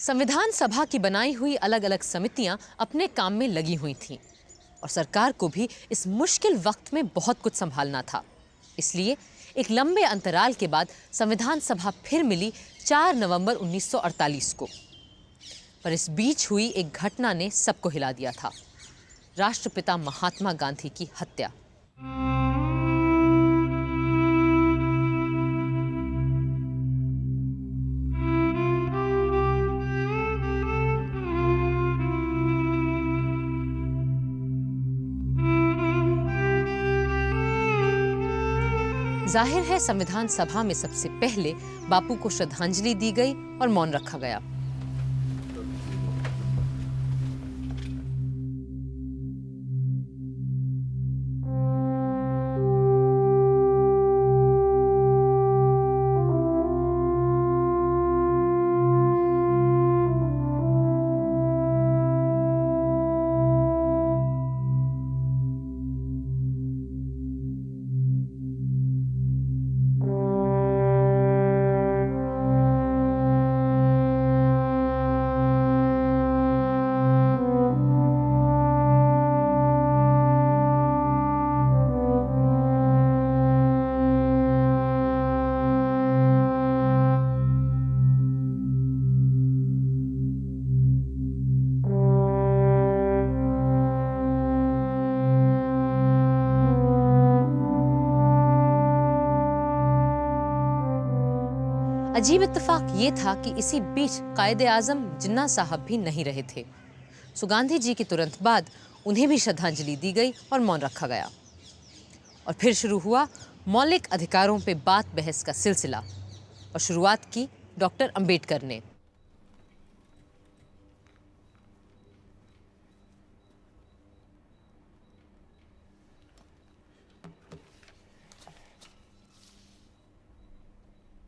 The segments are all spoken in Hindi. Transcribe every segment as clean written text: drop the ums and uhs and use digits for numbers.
संविधान सभा की बनाई हुई अलग अलग समितियां अपने काम में लगी हुई थीं और सरकार को भी इस मुश्किल वक्त में बहुत कुछ संभालना था। इसलिए एक लंबे अंतराल के बाद संविधान सभा फिर मिली 4 नवंबर 1948 को। पर इस बीच हुई एक घटना ने सबको हिला दिया था, राष्ट्रपिता महात्मा गांधी की हत्या। जाहिर है संविधान सभा में सबसे पहले बापू को श्रद्धांजलि दी गई और मौन रखा गया। अजीब इत्तेफाक ये था कि इसी बीच कायदे आजम जिन्ना साहब भी नहीं रहे थे। सो गांधी जी के तुरंत बाद उन्हें भी श्रद्धांजलि दी गई और मौन रखा गया। और फिर शुरू हुआ मौलिक अधिकारों पे बात बहस का सिलसिला और शुरुआत की डॉक्टर अंबेडकर ने।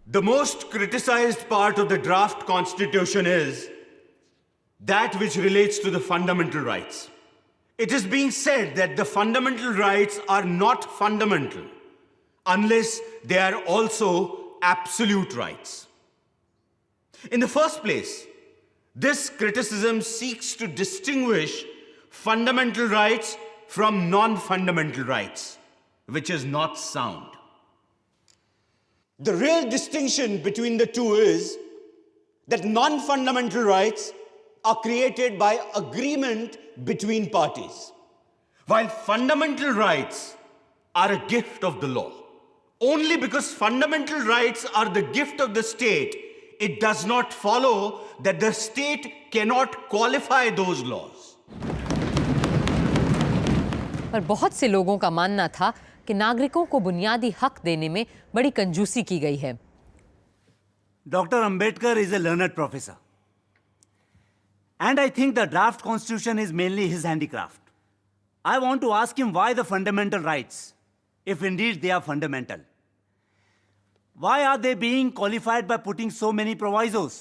The most criticized part of the draft constitution is that which relates to the fundamental rights. It is being said that the fundamental rights are not fundamental unless they are also absolute rights. In the first place, this criticism seeks to distinguish fundamental rights from non-fundamental rights, which is not sound. The real distinction between the two is that non-fundamental rights are created by agreement between parties, while fundamental rights are a gift of the law. Only because fundamental rights are the gift of the state, it does not follow that the state cannot qualify those laws. पर बहुत से लोगों का मानना था कि नागरिकों को बुनियादी हक देने में बड़ी कंजूसी की गई है। Dr. Ambedkar is a learned professor. And I think the draft constitution is mainly his handicraft. I want to ask him why the fundamental rights, if indeed they are fundamental. Why are they being qualified by putting so many provisos?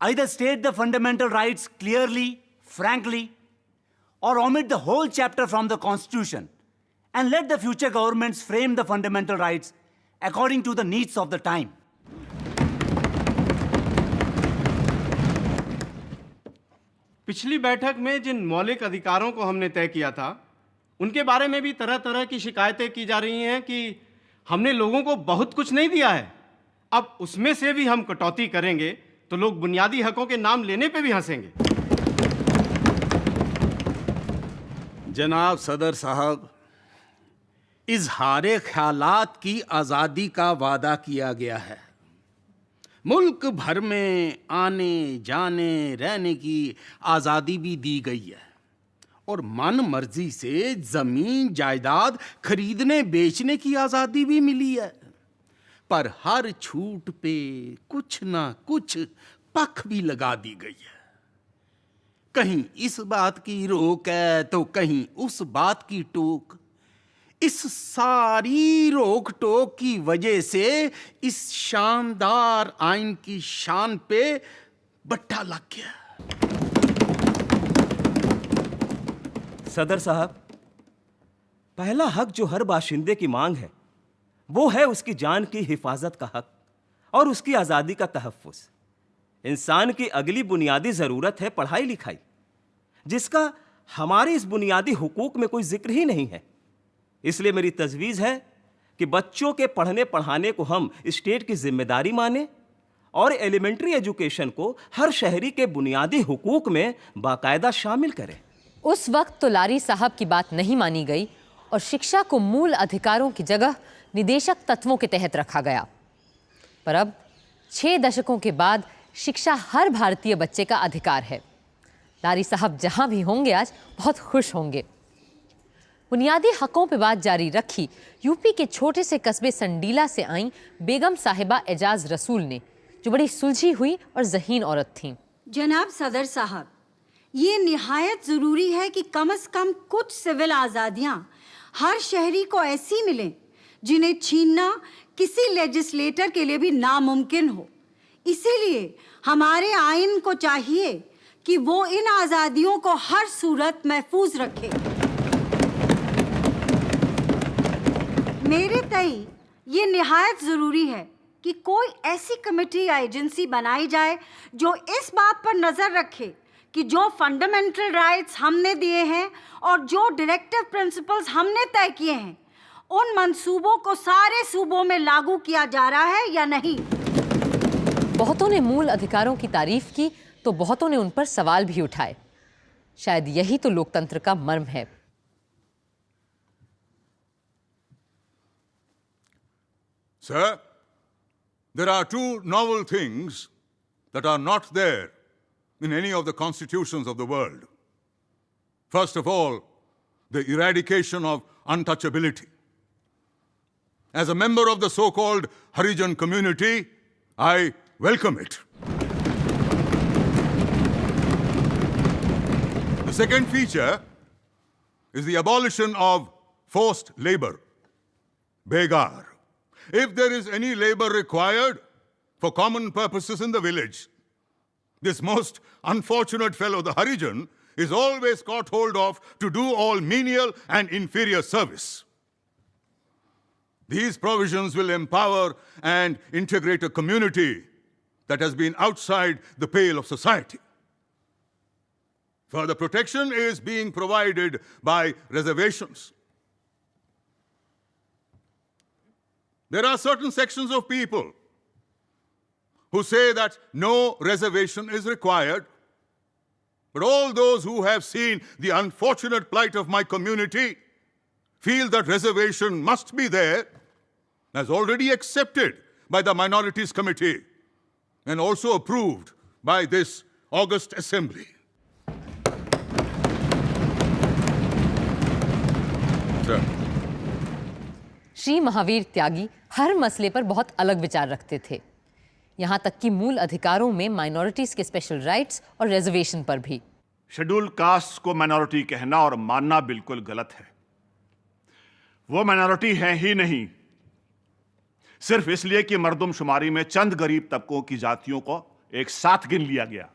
Either state the fundamental rights clearly, frankly, or omit the whole chapter from the constitution and let the future governments frame the fundamental rights according to the needs of the time. पिछली बैठक में जिन मौलिक अधिकारों को हमने तय किया था, उनके बारे में भी तरह तरह की शिकायतें की जा रही हैं कि हमने लोगों को बहुत कुछ नहीं दिया है। अब उसमें से भी हम कटौती करेंगे तो लोग बुनियादी हकों के नाम लेने पे भी हंसेंगे। जनाब सदर साहब, इजहारे ख्यालात की आज़ादी का वादा किया गया है। मुल्क भर में आने जाने रहने की आज़ादी भी दी गई है और मन मर्जी से ज़मीन जायदाद खरीदने बेचने की आज़ादी भी मिली है। पर हर छूट पे कुछ ना कुछ पख भी लगा दी गई है। कहीं इस बात की रोक है तो कहीं उस बात की टोक। इस सारी रोक टोक की वजह से इस शानदार आइन की शान पे बट्टा लग गया। सदर साहब, पहला हक जो हर बाशिंदे की मांग है वो है उसकी जान की हिफाजत का हक और उसकी आज़ादी का तहफ़्फ़ुज़। इंसान की अगली बुनियादी जरूरत है पढ़ाई लिखाई, जिसका हमारे इस बुनियादी हुकूक में कोई जिक्र ही नहीं है। इसलिए मेरी तजवीज़ है कि बच्चों के पढ़ने पढ़ाने को हम स्टेट की जिम्मेदारी माने और एलिमेंट्री एजुकेशन को हर शहरी के बुनियादी हुकूक में बाकायदा शामिल करें। उस वक्त तो लारी साहब की बात नहीं मानी गई और शिक्षा को मूल अधिकारों की जगह निदेशक तत्वों के तहत रखा गया। पर अब 6 दशकों के बाद शिक्षा हर भारतीय बच्चे का अधिकार है। लारी साहब जहां भी होंगे आज बहुत खुश होंगे। बुनियादी हकों पे बात जारी रखी यूपी के छोटे से कस्बे संडीला से आई बेगम साहिबा एजाज रसूल ने, जो बड़ी सुलझी हुई और ज़हीन औरत थीं। जनाब सदर साहब, ये निहायत ज़रूरी है कि कम से कम कुछ सिविल आज़ादियाँ हर शहरी को ऐसी मिलें जिन्हें छीनना किसी लेजिस्लेटर के लिए भी नामुमकिन हो। इसीलिए हमारे आइन को चाहिए कि वो इन आज़ादियों को हर सूरत महफूज रखे। मेरे तई ये निहायत ज़रूरी है कि कोई ऐसी कमेटी या एजेंसी बनाई जाए जो इस बात पर नज़र रखे कि जो फंडामेंटल राइट्स हमने दिए हैं और जो डायरेक्टिव प्रिंसिपल्स हमने तय किए हैं, उन मंसूबों को सारे सूबों में लागू किया जा रहा है या नहीं। बहुतों ने मूल अधिकारों की तारीफ की तो बहुतों ने उन पर सवाल भी उठाए। शायद यही तो लोकतंत्र का मर्म है। Sir, there are 2 novel things that are not there in any of the constitutions of the world. First of all, the eradication of untouchability. As a member of the so-called Harijan community, I welcome it. The second feature is the abolition of forced labor, begar. If there is any labor required for common purposes in the village, this most unfortunate fellow, the Harijan, is always caught hold of to do all menial and inferior service. These provisions will empower and integrate a community that has been outside the pale of society. Further protection is being provided by reservations. There are certain sections of people who say that no reservation is required, but all those who have seen the unfortunate plight of my community feel that reservation must be there, as already accepted by the Minorities Committee and also approved by this august assembly. Sir. Shri Mahavir त्यागी हर मसले पर बहुत अलग विचार रखते थे, यहाँ तक कि मूल अधिकारों में माइनॉरिटीज के स्पेशल राइट्स और रिजर्वेशन पर भी। शेड्यूल कास्ट को माइनॉरिटी कहना और मानना बिल्कुल गलत है। वो माइनॉरिटी है ही नहीं, सिर्फ इसलिए कि मर्दमशुमारी में चंद गरीब तबकों की जातियों को एक साथ गिन लिया गया,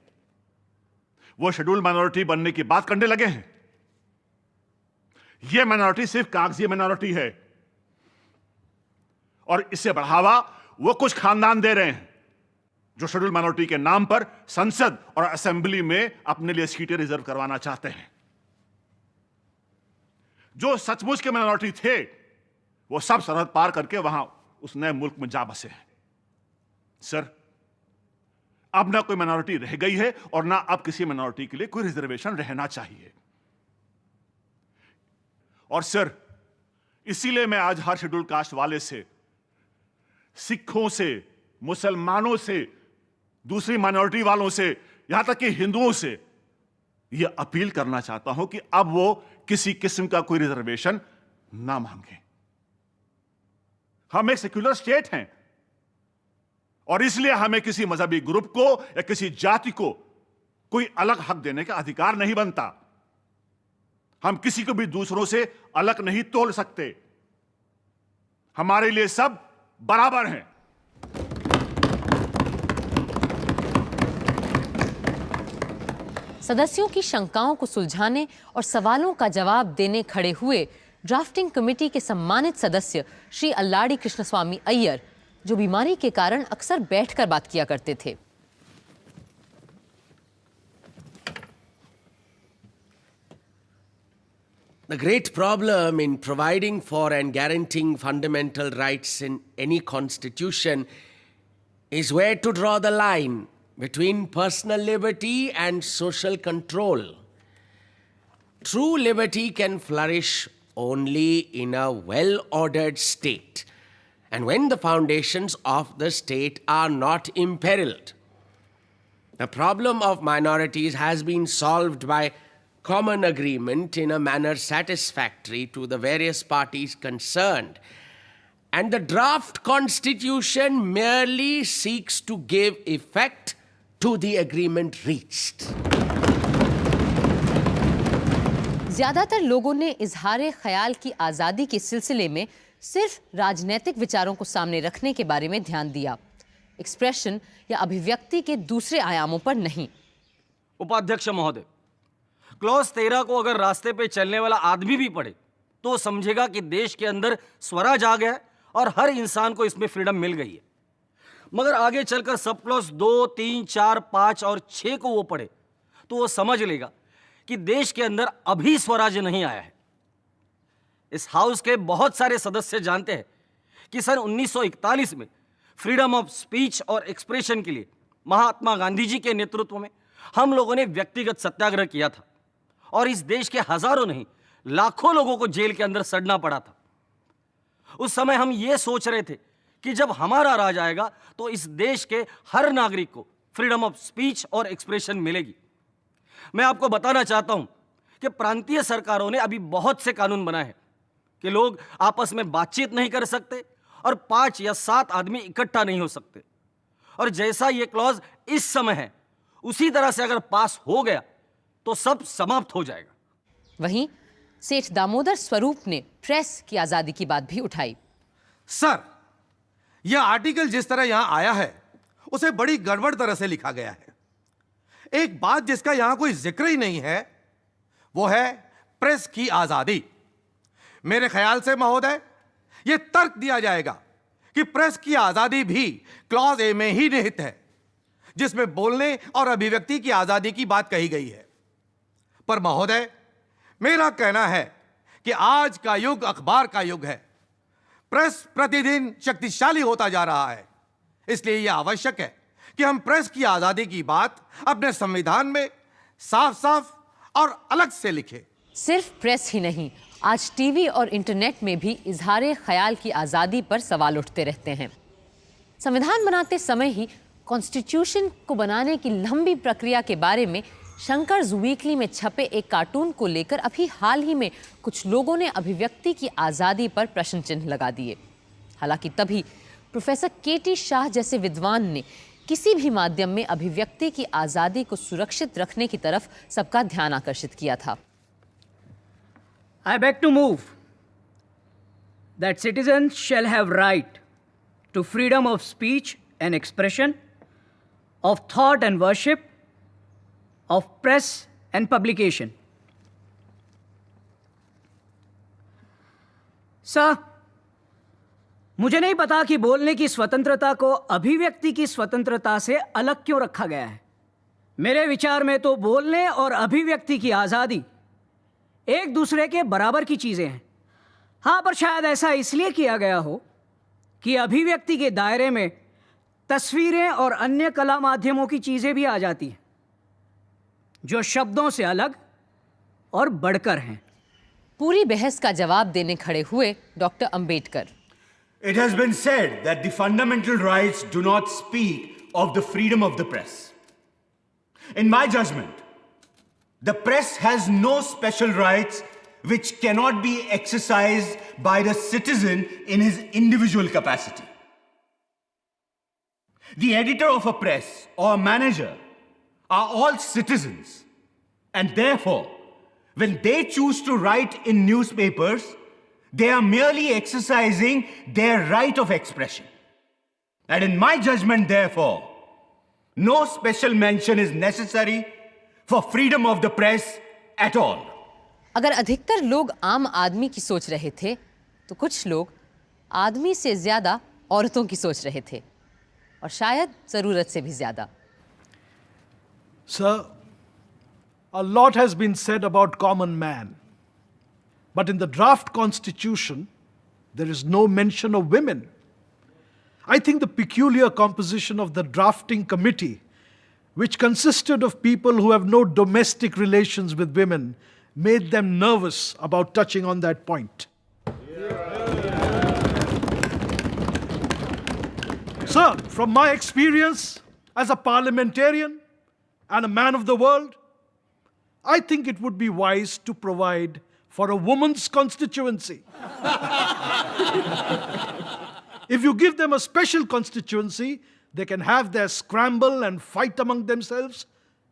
वो शेड्यूल माइनॉरिटी बनने की बात करने लगे हैं। यह माइनॉरिटी सिर्फ कागजी माइनॉरिटी है और इसे बढ़ावा वो कुछ खानदान दे रहे हैं जो शेड्यूल माइनॉरिटी के नाम पर संसद और असेंबली में अपने लिए सीटें रिजर्व करवाना चाहते हैं। जो सचमुच के माइनॉरिटी थे वो सब सरहद पार करके वहां उस नए मुल्क में जा बसे हैं। सर, अब ना कोई माइनॉरिटी रह गई है और ना अब किसी माइनॉरिटी के लिए कोई रिजर्वेशन रहना चाहिए। और सर, इसीलिए मैं आज हर शेड्यूल कास्ट वाले से, सिखों से, मुसलमानों से, दूसरी माइनॉरिटी वालों से, यहां तक कि हिंदुओं से यह अपील करना चाहता हूं कि अब वो किसी किस्म का कोई रिजर्वेशन ना मांगे। हम एक सेक्युलर स्टेट हैं और इसलिए हमें किसी मजहबी ग्रुप को या किसी जाति को कोई अलग हक देने का अधिकार नहीं बनता। हम किसी को भी दूसरों से अलग नहीं तोल सकते। हमारे लिए सब बराबर हैं। सदस्यों की शंकाओं को सुलझाने और सवालों का जवाब देने खड़े हुए ड्राफ्टिंग कमेटी के सम्मानित सदस्य श्री अल्लाड़ी कृष्णस्वामी अय्यर, जो बीमारी के कारण अक्सर बैठकर बात किया करते थे। The great problem in providing for and guaranteeing fundamental rights in any constitution is where to draw the line between personal liberty and social control. True liberty can flourish only in a well-ordered state, and when the foundations of the state are not imperiled. The problem of minorities has been solved by common agreement in a manner satisfactory to the various parties concerned, and the draft constitution merely seeks to give effect to the agreement reached. ज्यादातर लोगों ने इजहार ख्याल की आज़ादी के सिलसिले में सिर्फ राजनीतिक विचारों को सामने रखने के बारे में ध्यान दिया, एक्सप्रेशन या अभिव्यक्ति के दूसरे आयामों पर नहीं। उपाध्यक्ष महोदय, क्लॉज 13 को अगर रास्ते पे चलने वाला आदमी भी पढ़े तो समझेगा कि देश के अंदर स्वराज आ गया है और हर इंसान को इसमें फ्रीडम मिल गई है। मगर आगे चलकर सब क्लॉज 2, 3, 4, 5 और 6 को वो पढ़े तो वो समझ लेगा कि देश के अंदर अभी स्वराज नहीं आया है। इस हाउस के बहुत सारे सदस्य जानते हैं कि सन 1941 में फ्रीडम ऑफ स्पीच और एक्सप्रेशन के लिए महात्मा गांधी जी के नेतृत्व में हम लोगों ने व्यक्तिगत सत्याग्रह किया था और इस देश के हजारों नहीं लाखों लोगों को जेल के अंदर सड़ना पड़ा था। उस समय हम ये सोच रहे थे कि जब हमारा राज आएगा तो इस देश के हर नागरिक को फ्रीडम ऑफ स्पीच और एक्सप्रेशन मिलेगी। मैं आपको बताना चाहता हूं कि प्रांतीय सरकारों ने अभी बहुत से कानून बनाए हैं कि लोग आपस में बातचीत नहीं कर सकते और 5 या 7 आदमी इकट्ठा नहीं हो सकते, और जैसा ये क्लॉज इस समय है उसी तरह से अगर पास हो गया तो सब समाप्त हो जाएगा। वहीं सेठ दामोदर स्वरूप ने प्रेस की आजादी की बात भी उठाई। सर, यह आर्टिकल जिस तरह यहां आया है उसे बड़ी गड़बड़ तरह से लिखा गया है। एक बात जिसका यहां कोई जिक्र ही नहीं है वो है प्रेस की आजादी। मेरे ख्याल से महोदय यह तर्क दिया जाएगा कि प्रेस की आजादी भी क्लॉज ए में ही निहित है, जिसमें बोलने और अभिव्यक्ति की आजादी की बात कही गई है। पर महोदय, मेरा कहना है कि आज का युग अखबार का युग है। प्रेस प्रतिदिन शक्तिशाली होता जा रहा है, इसलिए यह आवश्यक है कि हम प्रेस की आजादी की बात अपने संविधान में साफ साफ और अलग से लिखें। सिर्फ प्रेस ही नहीं, आज टीवी और इंटरनेट में भी इजहार ख्याल की आज़ादी पर सवाल उठते रहते हैं। संविधान बनाते समय ही कॉन्स्टिट्यूशन को बनाने की लंबी प्रक्रिया के बारे में शंकर्स वीकली में छपे एक कार्टून को लेकर अभी हाल ही में कुछ लोगों ने अभिव्यक्ति की आज़ादी पर प्रश्न चिन्ह लगा दिए। हालांकि तभी प्रोफेसर के.टी. शाह जैसे विद्वान ने किसी भी माध्यम में अभिव्यक्ति की आज़ादी को सुरक्षित रखने की तरफ सबका ध्यान आकर्षित किया था। I beg to move that citizens shall have right to freedom of speech and expression, of thought and worship, of press and publication. Sir, मुझे नहीं पता कि बोलने की स्वतंत्रता को अभिव्यक्ति की स्वतंत्रता से अलग क्यों रखा गया है। मेरे विचार में तो बोलने और अभिव्यक्ति की आज़ादी एक दूसरे के बराबर की चीजें हैं। हाँ, पर शायद ऐसा इसलिए किया गया हो कि अभिव्यक्ति के दायरे में तस्वीरें और अन्य कला माध्यमों की चीजें भी आ जाती हैं जो शब्दों से अलग और बढ़कर हैं। पूरी बहस का जवाब देने खड़े हुए doctor Ambedkar. It has been said that the fundamental rights do not speak of the freedom of the press. In my judgment, the press has no special rights which cannot be exercised by the citizen in his individual capacity. The editor of a press or manager are all citizens, and therefore, when they choose to write in newspapers, they are merely exercising their right of expression. And in my judgment, therefore, no special mention is necessary for freedom of the press at all. अगर अधिकतर लोग आम आदमी की सोच रहे थे, तो कुछ लोग आदमी से ज्यादा औरतों की सोच रहे थे, और शायद जरूरत से भी ज्यादा। Sir, a lot has been said about common man. But in the draft constitution, there is no mention of women. I think the peculiar composition of the drafting committee, which consisted of people who have no domestic relations with women, made them nervous about touching on that point. Sir, from my experience as a parliamentarian and a man of the world, I think it would be wise to provide for a woman's constituency. If you give them a special constituency, they can have their scramble and fight among themselves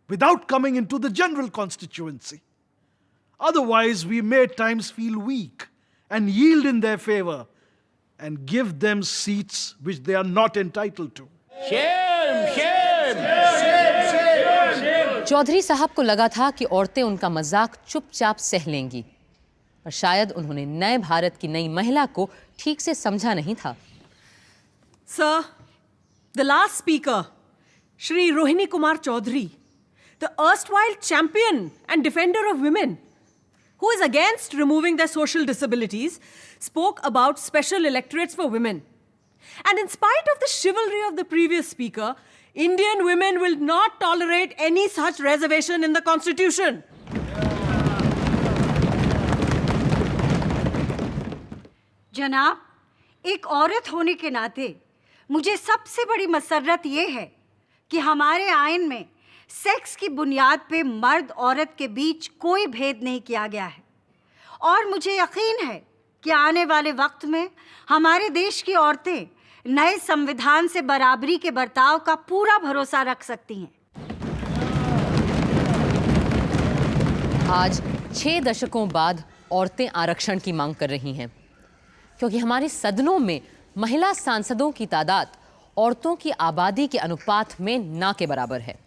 without coming into the general constituency. Otherwise, we may at times feel weak and yield in their favor and give them seats which they are not entitled to. Chaudhary साहब को लगा था कि औरतें उनका मजाक चुपचाप सह लेंगी, पर शायद उन्होंने नए भारत की नई महिला को ठीक से समझा नहीं था। Sir, the last speaker, Shri Rohini Kumar Chaudhary, the erstwhile champion and defender of women, who is against removing their social disabilities, spoke about special electorates for women. And in spite of the chivalry of the previous speaker, Indian women will not tolerate any such reservation in the Constitution. जनाब, एक औरत होने के नाते मुझे सबसे बड़ी मसर्रत ये है कि हमारे आइन में सेक्स की बुनियाद पे मर्द औरत के बीच कोई भेद नहीं किया गया है और मुझे यकीन है कि आने वाले वक्त में हमारे देश की औरतें नए संविधान से बराबरी के बर्ताव का पूरा भरोसा रख सकती हैं। आज 6 दशकों बाद औरतें आरक्षण की मांग कर रही हैं, क्योंकि हमारे सदनों में महिला सांसदों की तादाद औरतों की आबादी के अनुपात में ना के बराबर है।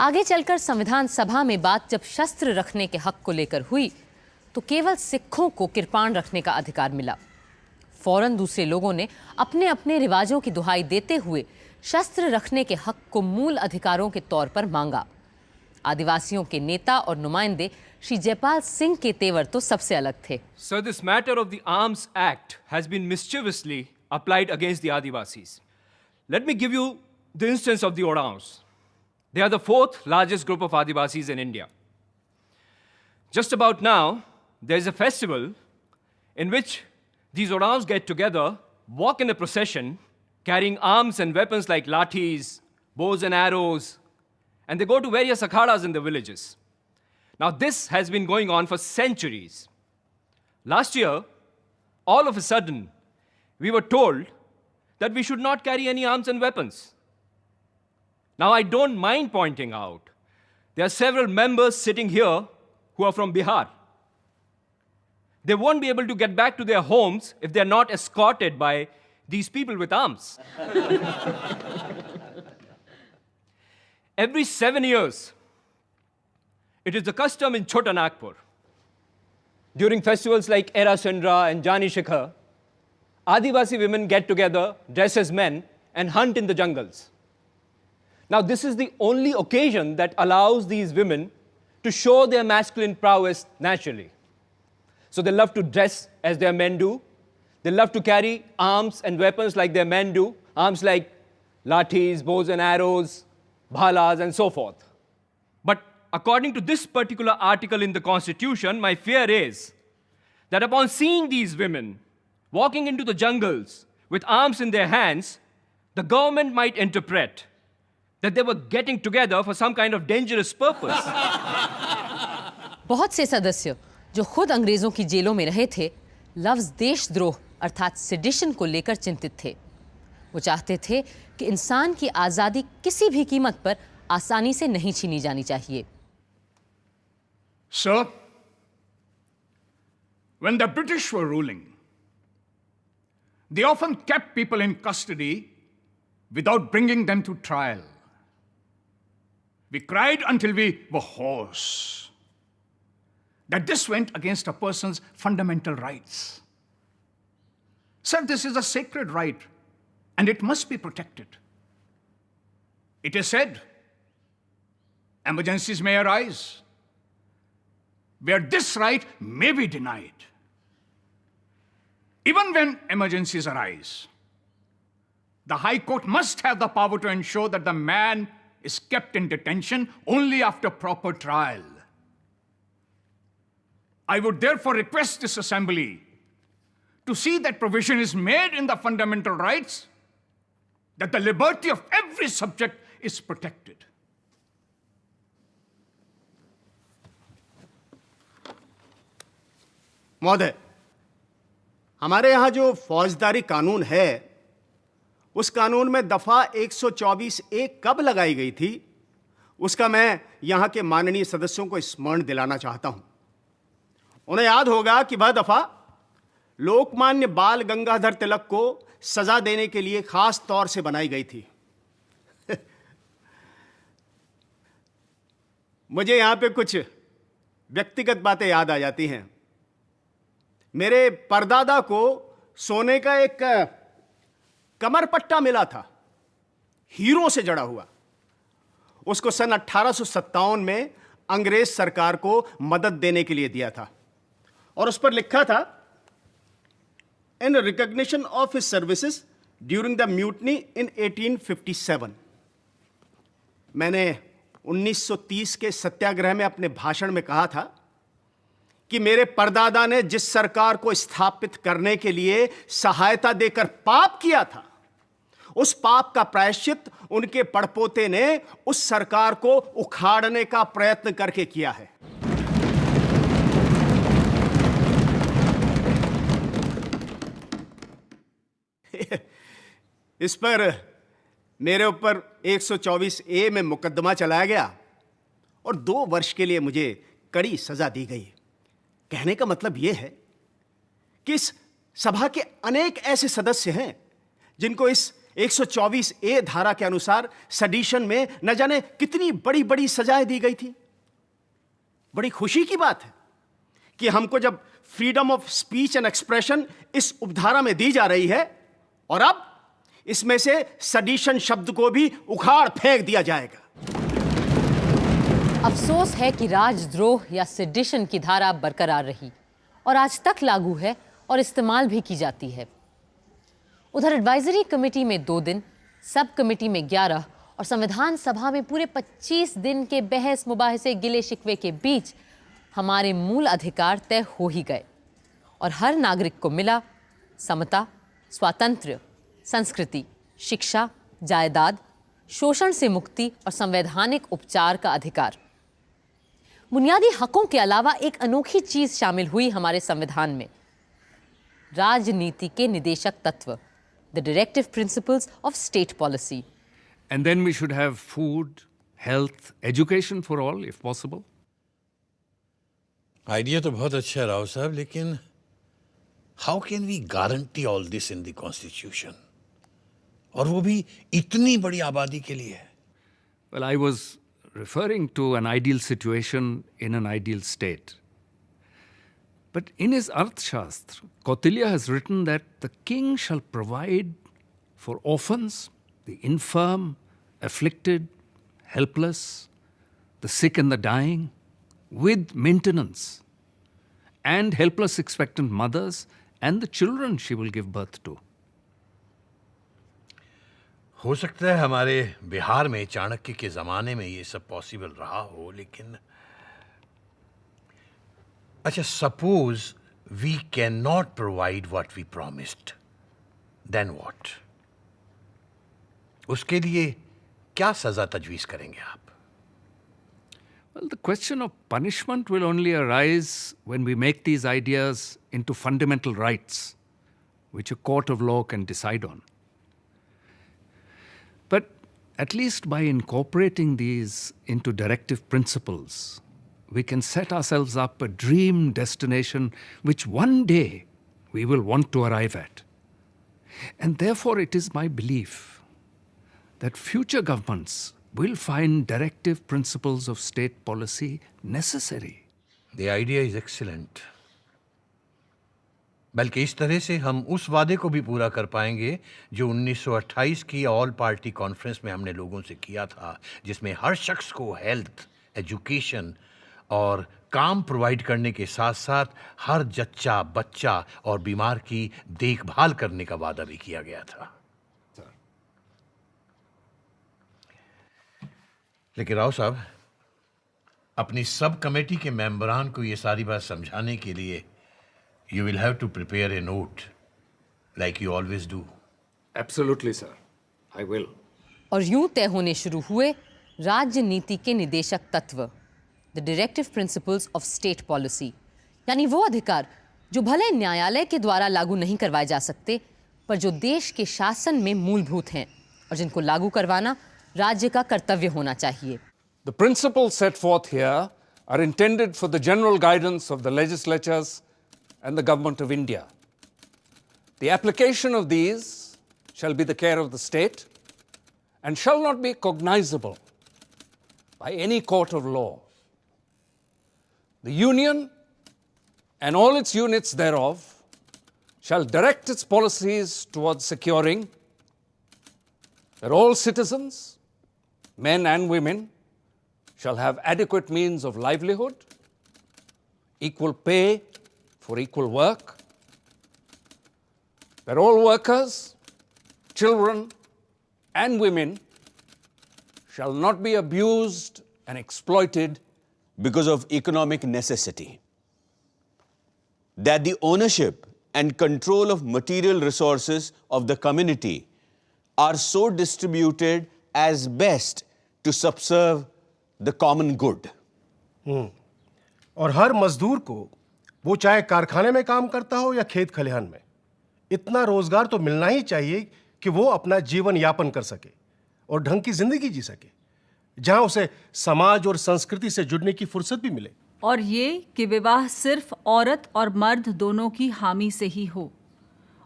आगे चलकर संविधान सभा में बात जब शस्त्र रखने के हक को लेकर हुई तो केवल सिखों को किरपान रखने का अधिकार मिला। फौरन दूसरे लोगों ने अपने अपने रिवाजों की दुहाई देते हुए शस्त्र रखने के हक को मूल अधिकारों के तौर पर मांगा। आदिवासियों के नेता और नुमाइंदे श्री जयपाल सिंह के तेवर तो सबसे अलग थे। Sir, this matter of the Arms Act has been mischievously applied against the Adivasis. Let me give you the instance of the Oraons. They are the 4th largest group of Adivasis in India. Just about now, there is a festival in which these Oraons get together, walk in a procession, carrying arms and weapons like lathis, bows and arrows, and they go to various akhadas in the villages. Now, this has been going on for centuries. Last year, all of a sudden, we were told that we should not carry any arms and weapons. Now, I don't mind pointing out, there are several members sitting here who are from Bihar. They won't be able to get back to their homes if they're not escorted by these people with arms. Every 7 years, it is the custom in Chota Nagpur, during festivals like Era Sindra and Jani Shikhar, Adivasi women get together, dress as men, and hunt in the jungles. Now, this is the only occasion that allows these women to show their masculine prowess naturally. So they love to dress as their men do. They love to carry arms and weapons like their men do, arms like lathis, bows and arrows, bhalas, and so forth. But according to this particular article in the Constitution, my fear is that upon seeing these women walking into the jungles with arms in their hands, the government might interpret that they were getting together for some kind of dangerous purpose. बहुत से सदस्य जो खुद अंग्रेजों की जेलों में रहे थे, लफ्ज देशद्रोह अर्थात सेडिशन को लेकर चिंतित थे। वो चाहते थे कि इंसान की आज़ादी किसी भी कीमत पर आसानी से नहीं छीनी जानी चाहिए। Sir, when the British were ruling, they often kept people in custody without bringing them to trial. We cried until we were hoarse that this went against a person's fundamental rights. Sir, this is a sacred right, and it must be protected. It is said, emergencies may arise, where this right may be denied. Even when emergencies arise, the High Court must have the power to ensure that the man is kept in detention only after proper trial. I would therefore request this assembly to see that provision is made in the fundamental rights that the liberty of every subject is protected. महोदय, हमारे यहाँ जो फौजदारी कानून है, उस कानून में दफा 124A कब लगाई गई थी, उसका मैं यहाँ के माननीय सदस्यों को स्मरण दिलाना चाहता हूँ। उन्हें याद होगा कि वह दफा लोकमान्य बाल गंगाधर तिलक को सजा देने के लिए खास तौर से बनाई गई थी। मुझे यहाँ पे कुछ व्यक्तिगत बातें याद आ जाती हैं। मेरे परदादा को सोने का एक कमरपट्टा मिला था, हीरों से जड़ा हुआ। उसको सन 1857 में अंग्रेज सरकार को मदद देने के लिए दिया था और उस पर लिखा था, in recognition of his services during the mutiny in 1857। मैंने 1930 के सत्याग्रह में अपने भाषण में कहा था कि मेरे परदादा ने जिस सरकार को स्थापित करने के लिए सहायता देकर पाप किया था, उस पाप का प्रायश्चित उनके पड़पोते ने उस सरकार को उखाड़ने का प्रयत्न करके किया है। इस पर मेरे ऊपर 124A में मुकदमा चलाया गया और 2 वर्ष के लिए मुझे कड़ी सजा दी गई। कहने का मतलब यह है कि इस सभा के अनेक ऐसे सदस्य हैं जिनको इस 124A धारा के अनुसार सेडिशन में न जाने कितनी बड़ी बड़ी सजाएं दी गई थी। बड़ी खुशी की बात है कि हमको जब freedom of speech and expression इस उपधारा में दी जा रही है और अब इसमें से सेडिशन शब्द को भी उखाड़ फेंक दिया जाएगा। अफसोस है कि राजद्रोह या सेडिशन की धारा बरकरार रही और आज तक लागू है और इस्तेमाल भी की जाती है। उधर एडवाइजरी कमेटी में 2 दिन, सब कमेटी में 11 और संविधान सभा में पूरे 25 दिन के बहस मुबाहिसे गिले शिकवे के बीच हमारे मूल अधिकार तय हो ही गए और हर नागरिक को मिला समता, स्वातंत्र्य, संस्कृति, शिक्षा, जायदाद, शोषण से मुक्ति और संवैधानिक उपचार का अधिकार। बुनियादी हकों के अलावा एक अनोखी चीज शामिल हुई हमारे संविधान में, राजनीति के निदेशक तत्व, the directive principles of state policy. And then we should have food, health, education for all, if possible. Idea तो बहुत अच्छा है राव साहब, लेकिन how can we guarantee all this in the constitution, और वो भी इतनी बड़ी आबादी के लिए? Well, I was referring to an ideal situation in an ideal state. But in his Arthashastra, Kautilya has written that the king shall provide for orphans, the infirm, afflicted, helpless, the sick and the dying, with maintenance, and helpless expectant mothers and the children she will give birth to. हो सकता है हमारे बिहार में चाणक्य के ज़माने में ये सब पॉसिबल रहा हो, लेकिन अच्छा, suppose we can not provide what we promised, then what? उसके लिए क्या सजा तजवीज़ करेंगे आप? Well, the question of punishment will only arise when we make these ideas into fundamental rights, which a court of law can decide on. But at least by incorporating these into directive principles, we can set ourselves up a dream destination which one day we will want to arrive at. And therefore it is my belief that future governments will find directive principles of state policy necessary. The idea is excellent. बल्कि इस तरह से हम उस वादे को भी पूरा कर पाएंगे जो 1928 की ऑल पार्टी कॉन्फ्रेंस में हमने लोगों से किया था, जिसमें हर शख्स को हेल्थ, एजुकेशन और काम प्रोवाइड करने के साथ साथ हर जच्चा बच्चा और बीमार की देखभाल करने का वादा भी किया गया था। लेकिन राव साहब, अपनी सब कमेटी के मेंबरान को ये सारी बात समझाने के लिए you will have to prepare a note like you always do. Absolutely sir, I will. और यूं तय होने शुरू हुए राज्य नीति के निदेशक तत्व, the directive principles of state policy, यानी वो अधिकार जो भले न्यायालय के द्वारा लागू नहीं करवाए जा सकते, पर जो देश के शासन में मूलभूत हैं और जिनको लागू करवाना राज्य का कर्तव्य होना चाहिए। The principles set forth here are intended for the general guidance of the legislatures and the government of India. The application of these shall be the care of the state and shall not be cognizable by any court of law. The Union and all its units thereof shall direct its policies towards securing that all citizens, men and women, shall have adequate means of livelihood, equal pay for equal work, that all workers, children, and women shall not be abused and exploited because of economic necessity, that the ownership and control of material resources of the community are so distributed as best to subserve the common good. और हर मजदूर को, वो चाहे कारखाने में काम करता हो या खेत खलिहान में, इतना रोजगार तो मिलना ही चाहिए कि वो अपना जीवन यापन कर सके और ढंग की जिंदगी जी सके, जहां उसे समाज और संस्कृति से जुड़ने की फुर्सत भी मिले। और ये कि विवाह सिर्फ औरत और मर्द दोनों की हामी से ही हो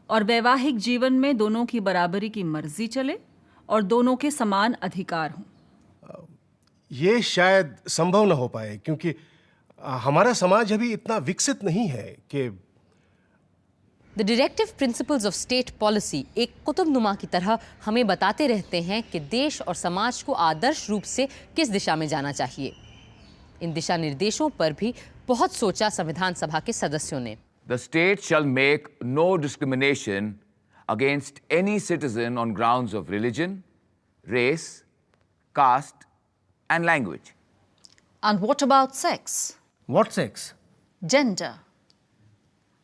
और वैवाहिक जीवन में दोनों की बराबरी की मर्जी चले और दोनों के समान अधिकार हों। ये शायद संभव न हो पाए क्योंकि हमारा समाज अभी इतना विकसित नहीं है कि the directive principles of state policy एक कुतुबनुमा की तरह हमें बताते रहते हैं कि देश और समाज को आदर्श रूप से किस दिशा में जाना चाहिए। इन दिशा निर्देशों पर भी बहुत सोचा संविधान सभा के सदस्यों ने। The state shall make no discrimination against any citizen on grounds of religion, race, caste, and language. And what about sex? What sex? Gender.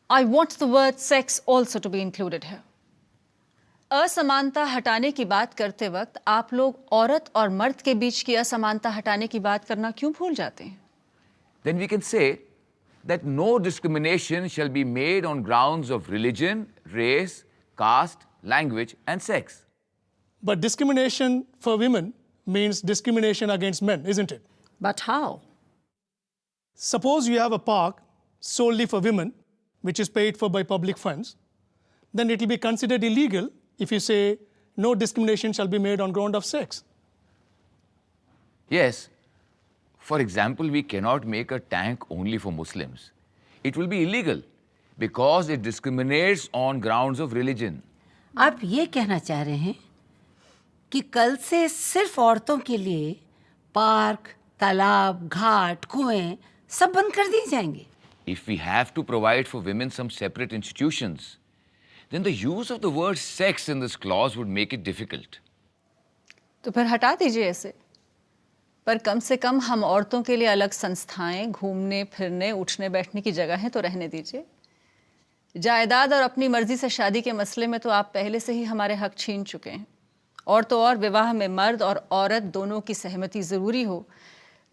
I want the word sex also to be included here. असमानता हटाने की बात करते वक्त आप लोग औरत और मर्द के बीच की असमानता हटाने की बात करना क्यों भूल जाते हैं? Then we can say that no discrimination shall be made on grounds of religion, race, caste, language, and sex. But discrimination for women means discrimination against men, isn't it? But how? Suppose you have a park solely for women, which is paid for by public funds, then it will be considered illegal if you say no discrimination shall be made on ground of sex. Yes. For example, we cannot make a tank only for Muslims. It will be illegal because it discriminates on grounds of religion. आप ये कहना चाह रहे हैं कि कल से सिर्फ औरतों के लिए पार्क, तालाब, घाट, कुएं सब बंद कर दिए जाएंगे? If we have to provide for women some separate institutions, then the use of the word sex in this clause would make it difficult. तो फिर हटा दीजिए इसे। पर कम से कम हम औरतों के लिए अलग संस्थाएं, घूमने फिरने, उठने बैठने की जगहें तो रहने दीजिए। जायदाद और अपनी मर्जी से शादी के मसले में तो आप पहले से ही हमारे हक छीन चुके हैं। और तो और विवाह में मर्द और औरत दोनों की सहमति जरूरी हो,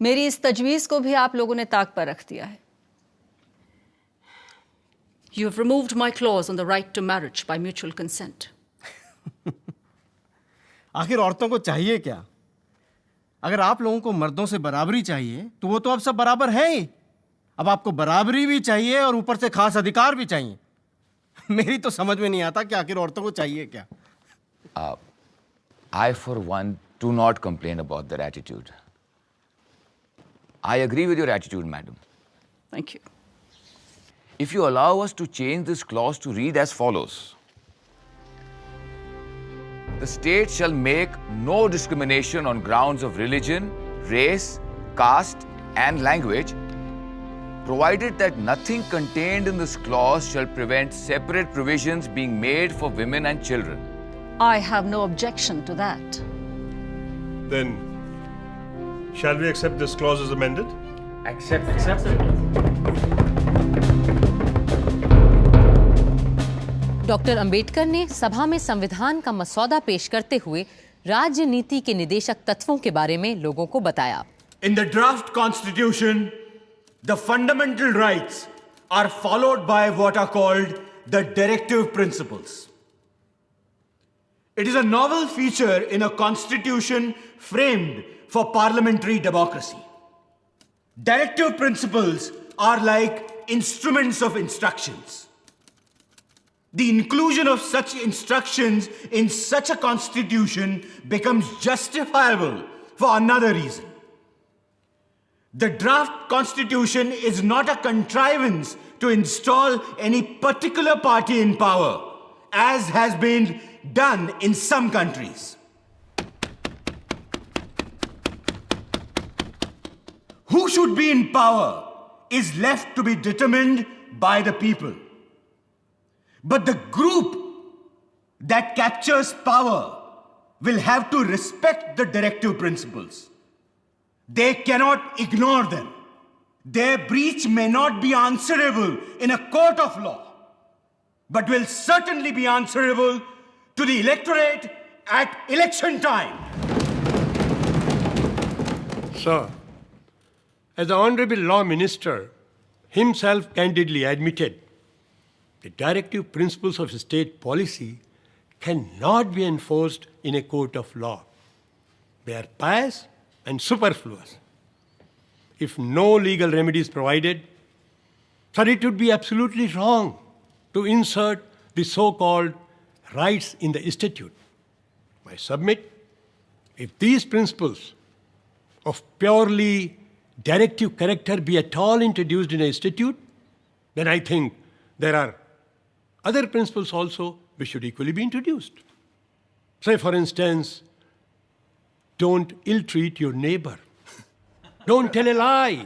मेरी इस तजवीज़ को भी आप लोगों ने ताक पर रख दिया है। You have removed my clause on the right to marriage by mutual consent. आखिर औरतों को चाहिए क्या? अगर आप लोगों को मर्दों से बराबरी चाहिए तो वो तो अब सब बराबर हैं ही। अब आपको बराबरी भी चाहिए और ऊपर से खास अधिकार भी चाहिए। मेरी तो समझ में नहीं आता कि आखिर औरतों को चाहिए क्या। I, for one, do not complain about their attitude. I agree with your attitude, madam. Thank you. If you allow us to change this clause to read as follows. The state shall make no discrimination on grounds of religion, race, caste, and language, provided that nothing contained in this clause shall prevent separate provisions being made for women and children. I have no objection to that. Then, shall we accept this clause as amended? Accept it. Doctor Ambedkar ने सभा में संविधान का मसौदा पेश करते हुए राजनीति के निदेशक तत्वों के बारे में लोगों को बताया। In the draft constitution, the fundamental rights are followed by what are called the directive principles. It is a novel feature in a constitution framed for parliamentary democracy. Directive principles are like instruments of instructions. The inclusion of such instructions in such a constitution becomes justifiable for another reason. The draft constitution is not a contrivance to install any particular party in power, as has been done in some countries. Who should be in power is left to be determined by the people. But the group that captures power will have to respect the directive principles. They cannot ignore them. Their breach may not be answerable in a court of law, but will certainly be answerable to the electorate at election time. Sir, as the Honorable Law Minister himself candidly admitted, the directive principles of state policy cannot be enforced in a court of law. They are pious and superfluous. If no legal remedy is provided, sir, it would be absolutely wrong to insert the so-called rights in the statute. I submit, if these principles of purely directive character be at all introduced in a statute, then I think there are other principles also which should equally be introduced. Say, for instance, don't ill-treat your neighbor. Don't tell a lie.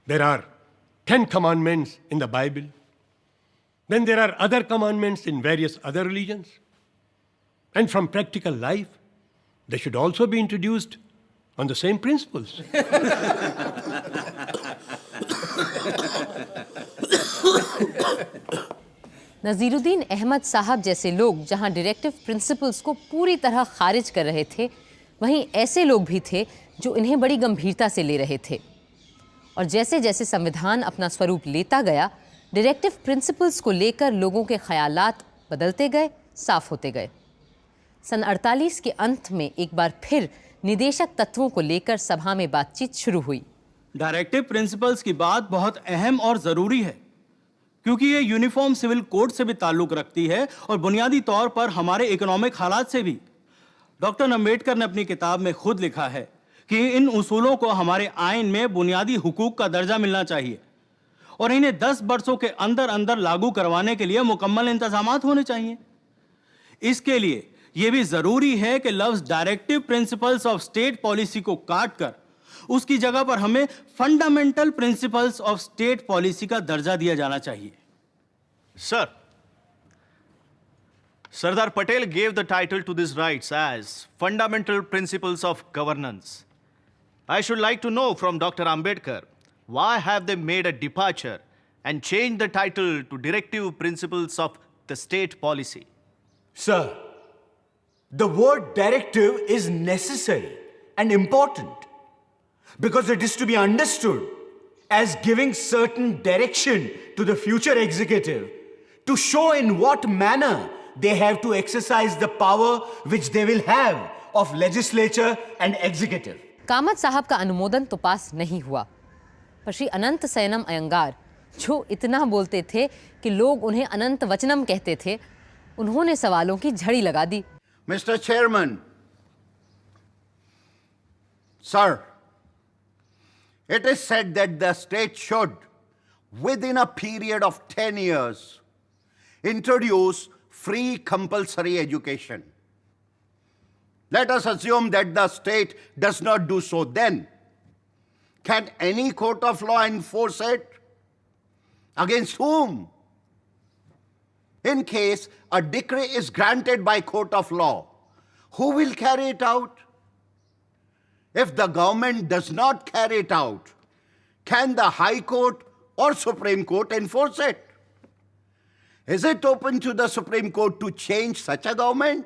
There are 10 commandments in the Bible. Then there are other commandments in various other religions. And from practical life, they should also be introduced on the same principles. नज़ीरुद्दीन Ahmad साहब जैसे लोग जहां डायरेक्टिव प्रिंसिपल्स को पूरी तरह खारिज कर रहे थे, वहीं ऐसे लोग भी थे जो इन्हें बड़ी गंभीरता से ले रहे थे। और जैसे जैसे संविधान अपना स्वरूप लेता गया, डायरेक्टिव प्रिंसिपल्स को लेकर लोगों के ख्यालात बदलते गए, साफ होते गए। सन 48 के अंत में एक बार फिर निदेशक तत्वों को लेकर सभा में बातचीत शुरू हुई। डायरेक्टिव प्रिंसिपल्स की बात बहुत अहम और ज़रूरी है, क्योंकि ये यूनिफॉर्म सिविल कोड से भी ताल्लुक़ रखती है और बुनियादी तौर पर हमारे इकोनॉमिक हालात से भी। डॉक्टर अम्बेडकर ने अपनी किताब में खुद लिखा है कि इन उसूलों को हमारे आइन में बुनियादी हुकूक का दर्जा मिलना चाहिए और इन्हें 10 वर्षों के अंदर अंदर लागू करवाने के लिए मुकम्मल इंतजामात होने चाहिए। इसके लिए यह भी ज़रूरी है कि लफ्ज़ directive principles of state policy को काट कर उसकी जगह पर हमें fundamental principles of state policy का दर्जा दिया जाना चाहिए। Sir, Sardar Patel gave the title to these rights as Fundamental Principles of Governance. I should like to know from Dr. Ambedkar, why have they made a departure and changed the title to Directive Principles of the State Policy? Sir, the word directive is necessary and important because it is to be understood as giving certain direction to the future executive to show in what manner they have to exercise the power which they will have of legislature and executive. Kamat साहब का अनुमोदन तो पास नहीं हुआ, पर श्री अनंत सयनम अयंगार, जो इतना बोलते थे कि लोग उन्हें अनंत वचनम कहते थे, उन्होंने सवालों की झड़ी लगा दी। Mr. Chairman, sir, it is said that the state should, within a period of 10 years, introduce free compulsory education. Let us assume that the state does not do so then. Can any court of law enforce it? Against whom? In case a decree is granted by court of law, who will carry it out? If the government does not carry it out, can the High Court or Supreme Court enforce it? Is it open to the Supreme Court to change such a government?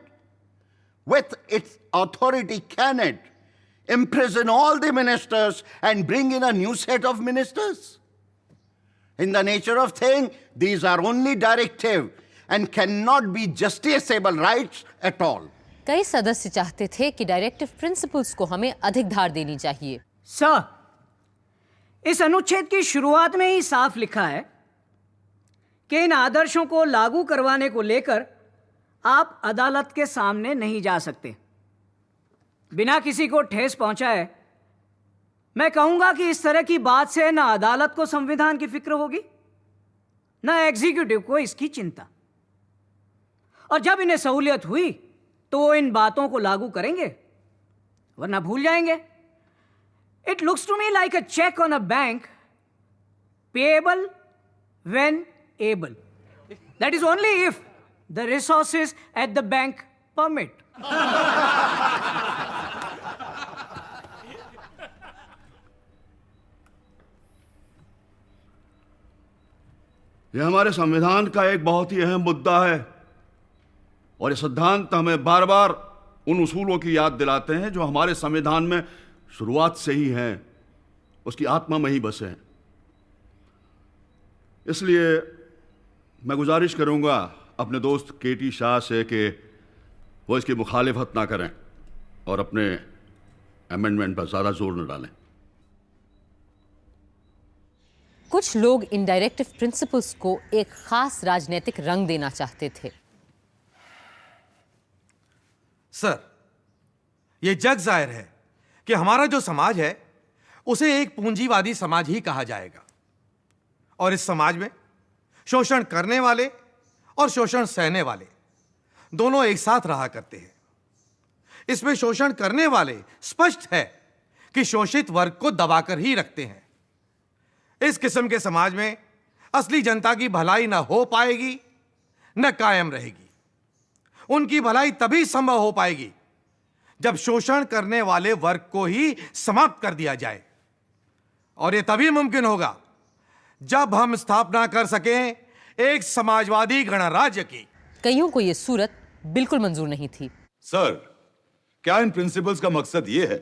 With its authority, can it imprison all the ministers and bring in a new set of ministers? In the nature of thing, these are only directive and cannot be justiciable rights at all. कई सदस्य चाहते थे कि डायरेक्टिव प्रिंसिपल्स को हमें अधिक धार देनी चाहिए। सर, इस अनुच्छेद की शुरुआत में ही साफ लिखा है कि इन आदर्शों को लागू करवाने को लेकर आप अदालत के सामने नहीं जा सकते। बिना किसी को ठेस पहुंचाए मैं कहूंगा कि इस तरह की बात से न अदालत को संविधान की फिक्र होगी, न एग्जीक्यूटिव को इसकी चिंता। और जब इन्हें सहूलियत हुई तो वो इन बातों को लागू करेंगे, वरना भूल जाएंगे। It looks to me like a cheque on a bank, payable when able. That is only if the resources at the bank permit. यह हमारे संविधान का एक बहुत ही अहम मुद्दा है और ये सिद्धांत हमें बार बार उन उसूलों की याद दिलाते हैं जो हमारे संविधान में शुरुआत से ही हैं, उसकी आत्मा में ही बसे हैं। इसलिए मैं गुजारिश करूंगा अपने दोस्त केटी शाह से कि वो इसकी मुखालिफत ना करें और अपने अमेंडमेंट पर ज़्यादा जोर न डालें। कुछ लोग इन डायरेक्टिव प्रिंसिपल्स को एक खास राजनीतिक रंग देना चाहते थे। सर, यह जग जाहिर है कि हमारा जो समाज है उसे एक पूंजीवादी समाज ही कहा जाएगा और इस समाज में शोषण करने वाले और शोषण सहने वाले दोनों एक साथ रहा करते हैं। इसमें शोषण करने वाले स्पष्ट है कि शोषित वर्ग को दबाकर ही रखते हैं। इस किस्म के समाज में असली जनता की भलाई न हो पाएगी न कायम रहेगी। उनकी भलाई तभी संभव हो पाएगी जब शोषण करने वाले वर्ग को ही समाप्त कर दिया जाए, और यह तभी मुमकिन होगा जब हम स्थापना कर सकें एक समाजवादी गणराज्य की। कईयों को यह सूरत बिल्कुल मंजूर नहीं थी। सर, क्या इन प्रिंसिपल्स का मकसद यह है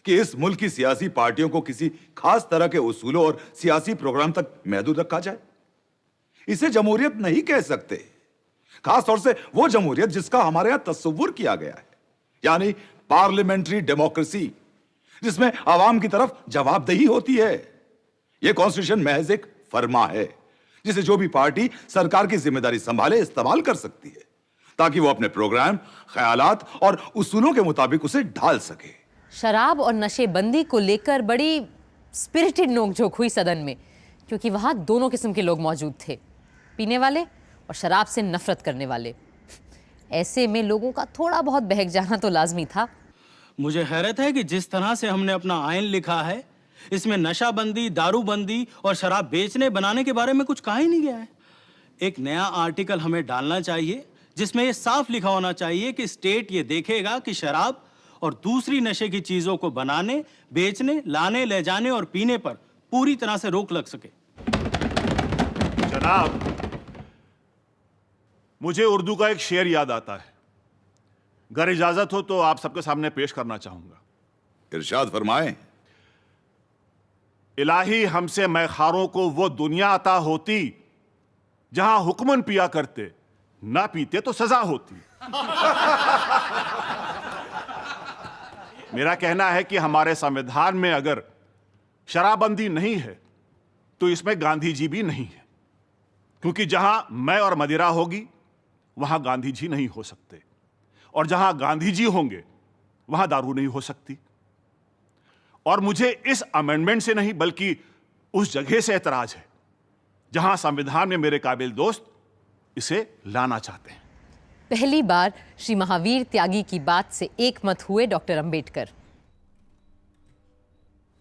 कि इस मुल्क की सियासी पार्टियों को किसी खास तरह के उसूलों और सियासी प्रोग्राम तक महदूद रखा जाए? इसे जमहूरियत नहीं कह सकते, खास तौर से वो जमहूरियत जिसका हमारे यहां तस्वुर किया गया है, यानी पार्लियामेंट्री डेमोक्रेसी, जिसमें आवाम की तरफ जवाबदेही होती है। यह कॉन्स्टिट्यूशन महज एक फरमा है जिसे जो भी पार्टी सरकार की जिम्मेदारी संभाले इस्तेमाल कर सकती है ताकि वो अपने प्रोग्राम, ख्यालात और उसूलों के मुताबिक उसे ढाल सके। शराब और नशेबंदी को लेकर बड़ी स्पिरिटेड नोकझोंक हुई सदन में, क्योंकि वहां दोनों किस्म के लोग मौजूद थे, पीने वाले और शराब से नफरत करने वाले। ऐसे में लोगों का थोड़ा बहुत बहक जाना तो लाजमी था। मुझे हैरत है कि जिस तरह से हमने अपना आइन लिखा है, इसमें नशाबंदी, दारूबंदी और शराब बेचने बनाने के बारे में कुछ कहा ही नहीं गया है। एक नया आर्टिकल हमें डालना चाहिए जिसमें यह साफ लिखा होना चाहिए कि स्टेट ये देखेगा कि शराब और दूसरी नशे की चीजों को बनाने, बेचने, लाने, ले जाने और पीने पर पूरी तरह से रोक लग सके। जनाब, मुझे उर्दू का एक शेर याद आता है, अगर इजाजत हो तो आप सबके सामने पेश करना चाहूंगा। इरशाद फरमाएं। इलाही हमसे मैखारों को वो दुनिया अता होती जहां हुक्मन पिया करते, ना पीते तो सजा होती। मेरा कहना है कि हमारे संविधान में अगर शराबबंदी नहीं है तो इसमें गांधी जी भी नहीं है, क्योंकि जहां मैं और मदिरा होगी वहां गांधी जी नहीं हो सकते, और जहां गांधी जी होंगे वहां दारू नहीं हो सकती। और मुझे इस अमेंडमेंट से नहीं बल्कि उस जगह से एतराज है जहां संविधान में मेरे काबिल दोस्त इसे लाना चाहते हैं। पहली बार श्री महावीर त्यागी की बात से एक मत हुए doctor Ambedkar.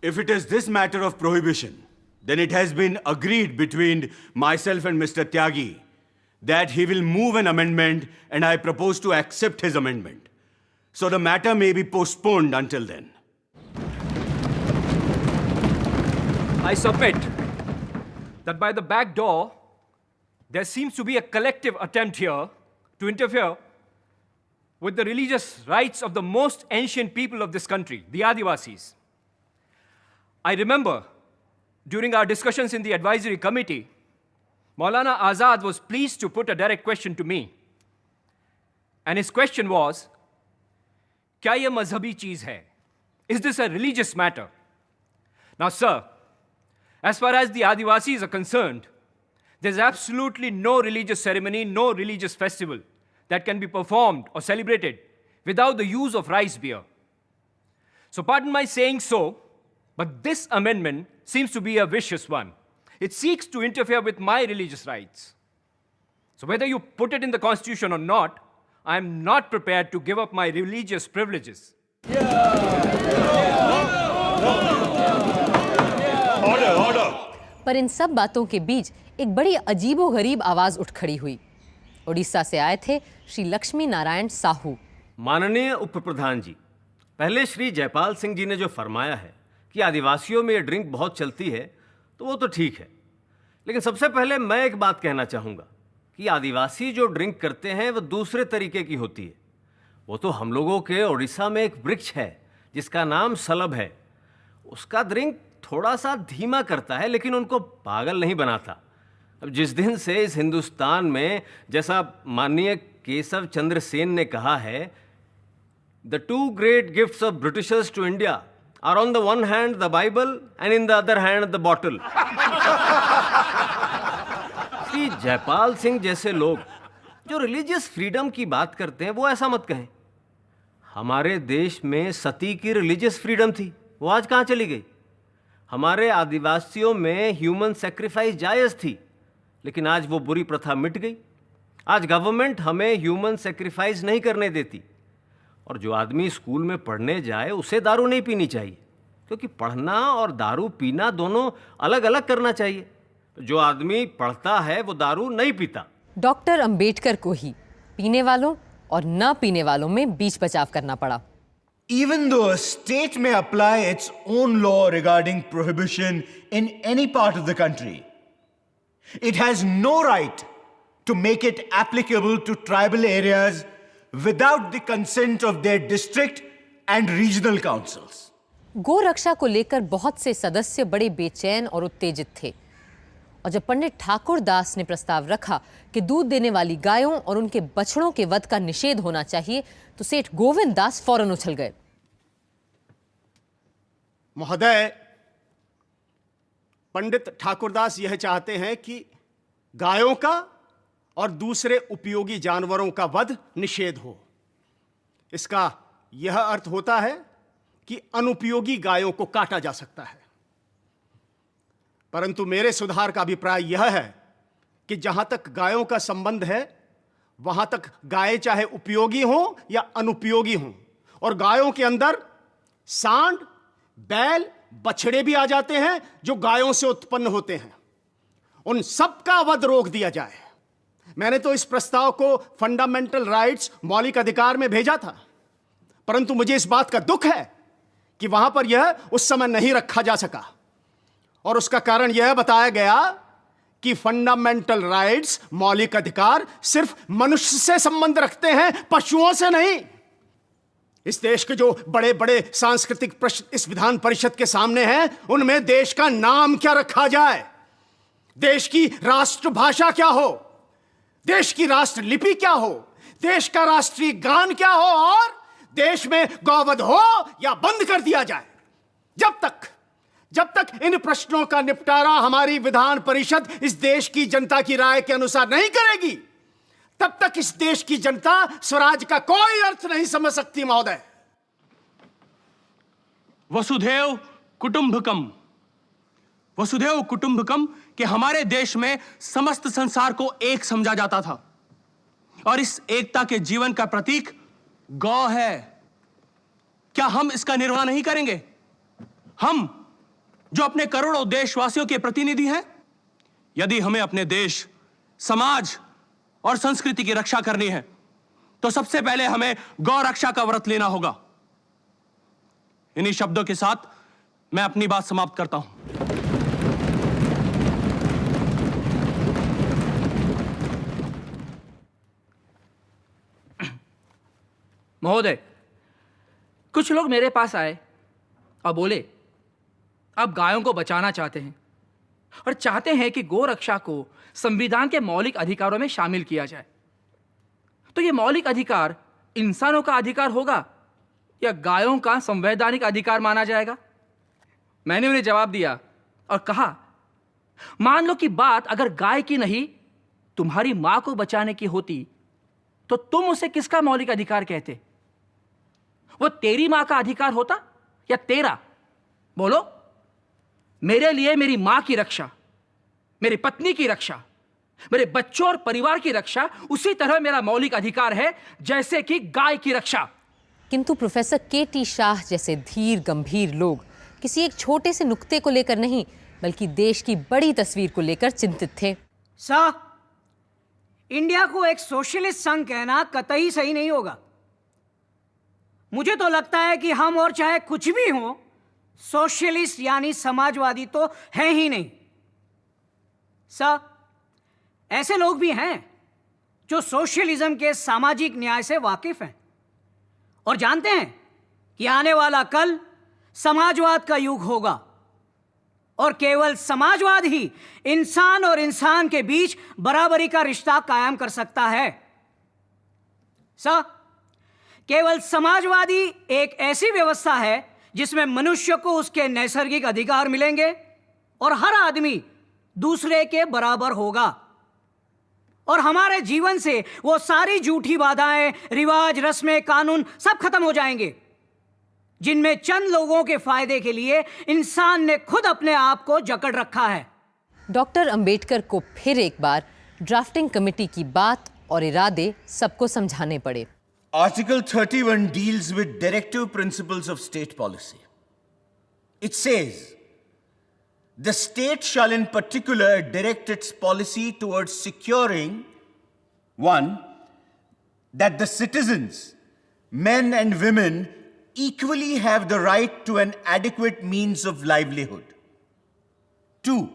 If it is this matter of prohibition, then it has been agreed between myself and Mr. Tyagi that he will move an amendment, and I propose to accept his amendment. So the matter may be postponed until then. I submit that by the back door, there seems to be a collective attempt here to interfere with the religious rights of the most ancient people of this country, the Adivasis. I remember during our discussions in the advisory committee, Maulana Azad was pleased to put a direct question to me. And his question was, "Kya ye mazhabi cheez hai? Is this a religious matter?" Now, sir, as far as the Adivasis are concerned, there's absolutely no religious ceremony, no religious festival that can be performed or celebrated without the use of rice beer. So pardon my saying so, but this amendment seems to be a vicious one. It seeks to interfere with my religious rights. So whether you put it in the Constitution or not, I am not prepared to give up my religious privileges. पर इन सब बातों के बीच एक बड़ी अजीबोगरीब आवाज उठ खड़ी हुई। उड़ीसा से आए थे श्री लक्ष्मी नारायण साहू। माननीय उप प्रधान जी, पहले श्री जयपाल सिंह जी ने जो फरमाया है कि आदिवासियों में ये ड्रिंक बहुत चलती है, तो वो तो ठीक है, लेकिन सबसे पहले मैं एक बात कहना चाहूँगा कि आदिवासी जो ड्रिंक करते हैं वो दूसरे तरीके की होती है। वो तो हम लोगों के उड़ीसा में एक वृक्ष है जिसका नाम सलब है, उसका ड्रिंक थोड़ा सा धीमा करता है लेकिन उनको पागल नहीं बनाता। अब जिस दिन से इस हिंदुस्तान में, जैसा माननीय केशव चंद्र सेन ने कहा है, the two great gifts of Britishers to India are on the one hand the Bible and in the other hand the bottle. कि जयपाल सिंह जैसे लोग जो रिलीजियस फ्रीडम की बात करते हैं वो ऐसा मत कहें। हमारे देश में सती की रिलीजियस फ्रीडम थी, वो आज कहाँ चली गई? हमारे आदिवासियों में ह्यूमन सेक्रीफाइस जायज़ थी, लेकिन आज वो बुरी प्रथा मिट गई। आज गवर्नमेंट हमें ह्यूमन सेक्रीफाइस नहीं करने देती, और जो आदमी स्कूल में पढ़ने जाए उसे दारू नहीं पीनी चाहिए, क्योंकि पढ़ना और दारू पीना दोनों अलग अलग करना चाहिए। जो आदमी पढ़ता है वो दारू नहीं पीता। डॉक्टर अंबेडकर को ही पीने वालों और न पीने वालों में बीच बचाव करना पड़ा। Even though a state may apply its own law regarding prohibition in any part of the country, it has no right to make it applicable to tribal areas without the consent of their district and regional councils. गौ रक्षा को लेकर बहुत से सदस्य बड़े बेचैन और उत्तेजित थे, और जब पंडित ठाकुर दास ने प्रस्ताव रखा कि दूध देने वाली गायों और उनके बछड़ों के वध का निषेध होना चाहिए, तो सेठ गोविंद दास फौरन उछल गए। महोदय, पंडित ठाकुरदास यह चाहते हैं कि गायों का और दूसरे उपयोगी जानवरों का वध निषेध हो। इसका यह अर्थ होता है कि अनुपयोगी गायों को काटा जा सकता है। परंतु मेरे सुधार का अभिप्राय यह है कि जहां तक गायों का संबंध है, वहां तक गायें चाहे उपयोगी हों या अनुपयोगी हों, और गायों के अंदर सांड, बैल, बछड़े भी आ जाते हैं जो गायों से उत्पन्न होते हैं, उन सब का वध रोक दिया जाए। मैंने तो इस प्रस्ताव को फंडामेंटल राइट्स, मौलिक अधिकार में भेजा था, परंतु मुझे इस बात का दुख है कि वहां पर यह उस समय नहीं रखा जा सका, और उसका कारण यह बताया गया कि फंडामेंटल राइट्स, मौलिक अधिकार, सिर्फ मनुष्य से संबंध रखते हैं, पशुओं से नहीं। इस देश के जो बड़े बड़े सांस्कृतिक प्रश्न इस विधान परिषद के सामने हैं, उनमें देश का नाम क्या रखा जाए, देश की राष्ट्रभाषा क्या हो, देश की राष्ट्र लिपि क्या हो, देश का राष्ट्रीय गान क्या हो, और देश में गौवध हो या बंद कर दिया जाए। जब तक इन प्रश्नों का निपटारा हमारी विधान परिषद इस देश की जनता की राय के अनुसार नहीं करेगी, तब तक इस देश की जनता स्वराज का कोई अर्थ नहीं समझ सकती। महोदय, वसुधैव कुटुंबकम, वसुधैव कुटुंबकम के हमारे देश में समस्त संसार को एक समझा जाता था, और इस एकता के जीवन का प्रतीक गौ है। क्या हम इसका निर्वाह नहीं करेंगे? हम जो अपने करोड़ों देशवासियों के प्रतिनिधि हैं। यदि हमें अपने देश, समाज और संस्कृति की रक्षा करनी है तो सबसे पहले हमें गौ रक्षा का व्रत लेना होगा। इन्हीं शब्दों के साथ मैं अपनी बात समाप्त करता हूं। महोदय, कुछ लोग मेरे पास आए और बोले आप गायों को बचाना चाहते हैं और चाहते हैं कि गौ रक्षा को संविधान के मौलिक अधिकारों में शामिल किया जाए। तो ये मौलिक अधिकार इंसानों का अधिकार होगा या गायों का संवैधानिक अधिकार माना जाएगा? मैंने उन्हें जवाब दिया और कहा, मान लो कि बात अगर गाय की नहीं तुम्हारी मां को बचाने की होती तो तुम उसे किसका मौलिक अधिकार कहते? वो तेरी मां का अधिकार होता या तेरा? बोलो। मेरे लिए मेरी मां की रक्षा, मेरी पत्नी की रक्षा, मेरे बच्चों और परिवार की रक्षा उसी तरह मेरा मौलिक अधिकार है जैसे कि गाय की रक्षा। किंतु प्रोफेसर के.टी. शाह जैसे धीर गंभीर लोग किसी एक छोटे से नुक्ते को लेकर नहीं बल्कि देश की बड़ी तस्वीर को लेकर चिंतित थे। सर, इंडिया को एक सोशलिस्ट संघ कहना कतई सही नहीं होगा। मुझे तो लगता है कि हम और चाहे कुछ भी हों, सोशलिस्ट यानी समाजवादी तो है ही नहीं। सर, ऐसे लोग भी हैं जो सोशलिज्म के सामाजिक न्याय से वाकिफ हैं और जानते हैं कि आने वाला कल समाजवाद का युग होगा और केवल समाजवाद ही इंसान और इंसान के बीच बराबरी का रिश्ता कायम कर सकता है। सर, केवल समाजवादी एक ऐसी व्यवस्था है जिसमें मनुष्य को उसके नैसर्गिक अधिकार मिलेंगे और हर आदमी दूसरे के बराबर होगा और हमारे जीवन से वो सारी झूठी बाधाएं, रिवाज, रस्में, कानून सब खत्म हो जाएंगे जिनमें चंद लोगों के फायदे के लिए इंसान ने खुद अपने आप को जकड़ रखा है। डॉक्टर अंबेडकर को फिर एक बार ड्राफ्टिंग कमेटी की बात और इरादे सबको समझाने पड़े। Article 31 deals with directive principles of state policy. It says, the state shall in particular direct its policy towards securing, 1, that the citizens, men and women, equally have the right to an adequate means of livelihood. 2,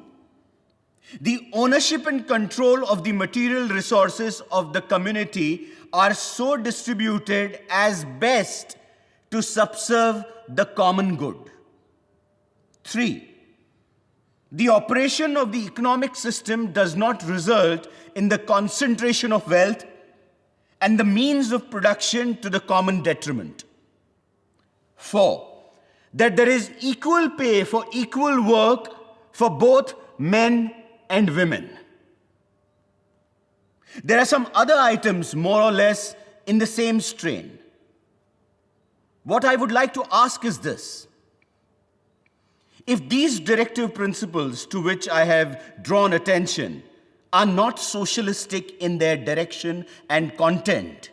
the ownership and control of the material resources of the community are so distributed as best to subserve the common good. 3, the operation of the economic system does not result in the concentration of wealth and the means of production to the common detriment. 4, that there is equal pay for equal work for both men and women. There are some other items more or less in the same strain. What I would like to ask is this. If these directive principles to which I have drawn attention are not socialistic in their direction and content,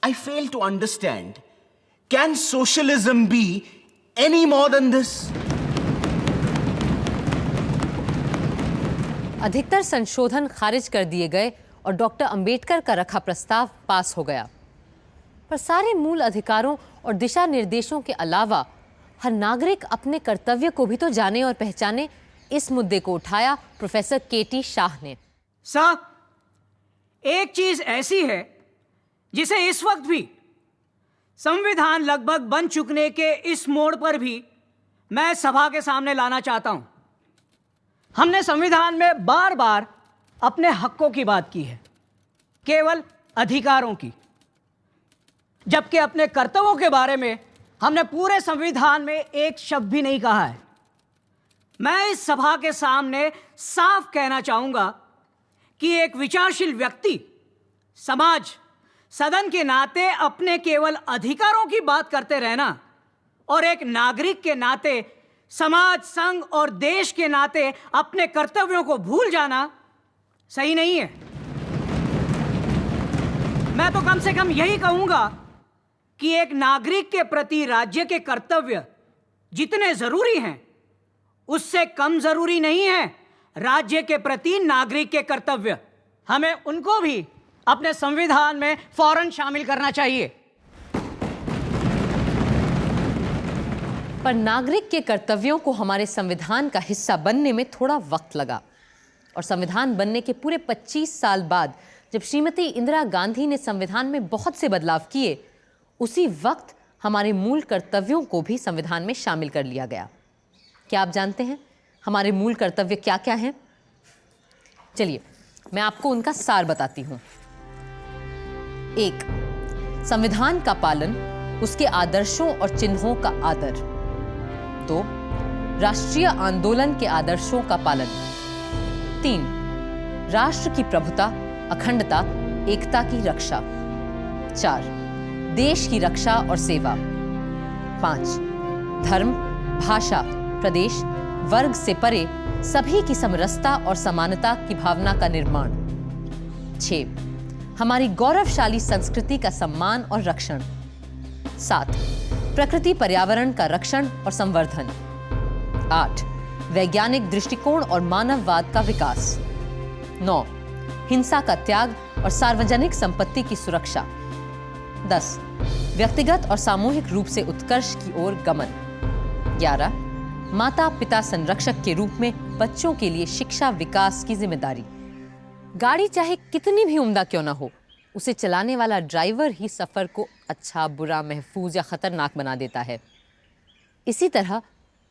I fail to understand, can socialism be any more than this? अधिकतर संशोधन खारिज कर दिए गए और डॉक्टर अंबेडकर का रखा प्रस्ताव पास हो गया, पर सारे मूल अधिकारों और दिशा निर्देशों के अलावा हर नागरिक अपने कर्तव्य को भी तो जाने और पहचाने, इस मुद्दे को उठाया प्रोफेसर के.टी. शाह ने। साहब, एक चीज ऐसी है जिसे इस वक्त भी संविधान लगभग बन चुकने के इस मोड़ पर भी मैं सभा के सामने लाना चाहता हूं। हमने संविधान में बार बार अपने हकों की बात की है, केवल अधिकारों की, जबकि अपने कर्तव्यों के बारे में हमने पूरे संविधान में एक शब्द भी नहीं कहा है। मैं इस सभा के सामने साफ कहना चाहूंगा कि एक विचारशील व्यक्ति, समाज, सदन के नाते अपने केवल अधिकारों की बात करते रहना और एक नागरिक के नाते समाज, संघ और देश के नाते अपने कर्तव्यों को भूल जाना सही नहीं है। मैं तो कम से कम यही कहूंगा कि एक नागरिक के प्रति राज्य के कर्तव्य जितने जरूरी हैं उससे कम जरूरी नहीं है राज्य के प्रति नागरिक के कर्तव्य। हमें उनको भी अपने संविधान में फौरन शामिल करना चाहिए। पर नागरिक के कर्तव्यों को हमारे संविधान का हिस्सा बनने में थोड़ा वक्त लगा और संविधान बनने के पूरे 25 साल बाद जब श्रीमती इंदिरा गांधी ने संविधान में बहुत से बदलाव किए, उसी वक्त हमारे मूल कर्तव्यों को भी संविधान में शामिल कर लिया गया। क्या आप जानते हैं हमारे मूल कर्तव्य क्या क्या हैं? चलिए मैं आपको उनका सार बताती हूं। 1. संविधान का पालन, उसके आदर्शों और चिन्हों का आदर। 2. राष्ट्रीय आंदोलन के आदर्शों का पालन। 3. राष्ट्र की प्रभुता, अखंडता, एकता की रक्षा। 4. देश की रक्षा और सेवा। 5. धर्म, भाषा, प्रदेश, वर्ग से परे सभी की समरसता और समानता की भावना का निर्माण। 6. हमारी गौरवशाली संस्कृति का सम्मान और रक्षण। 7. प्रकृति पर्यावरण का रक्षण और संवर्धन। 8. वैज्ञानिक दृष्टिकोण और मानववाद का विकास। 9. हिंसा का त्याग और सार्वजनिक संपत्ति की सुरक्षा। 10. व्यक्तिगत और सामूहिक रूप से उत्कर्ष की ओर गमन। 11. माता पिता संरक्षक के रूप में बच्चों के लिए शिक्षा विकास की जिम्मेदारी। गाड़ी चाहे कितनी भी उम्दा क्यों ना हो, उसे चलाने वाला ड्राइवर ही सफर को अच्छा, बुरा, महफूज या खतरनाक बना देता है। इसी तरह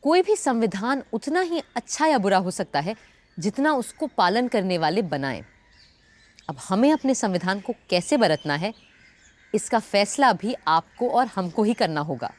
कोई भी संविधान उतना ही अच्छा या बुरा हो सकता है जितना उसको पालन करने वाले बनाएं। अब हमें अपने संविधान को कैसे बरतना है, इसका फैसला भी आपको और हमको ही करना होगा।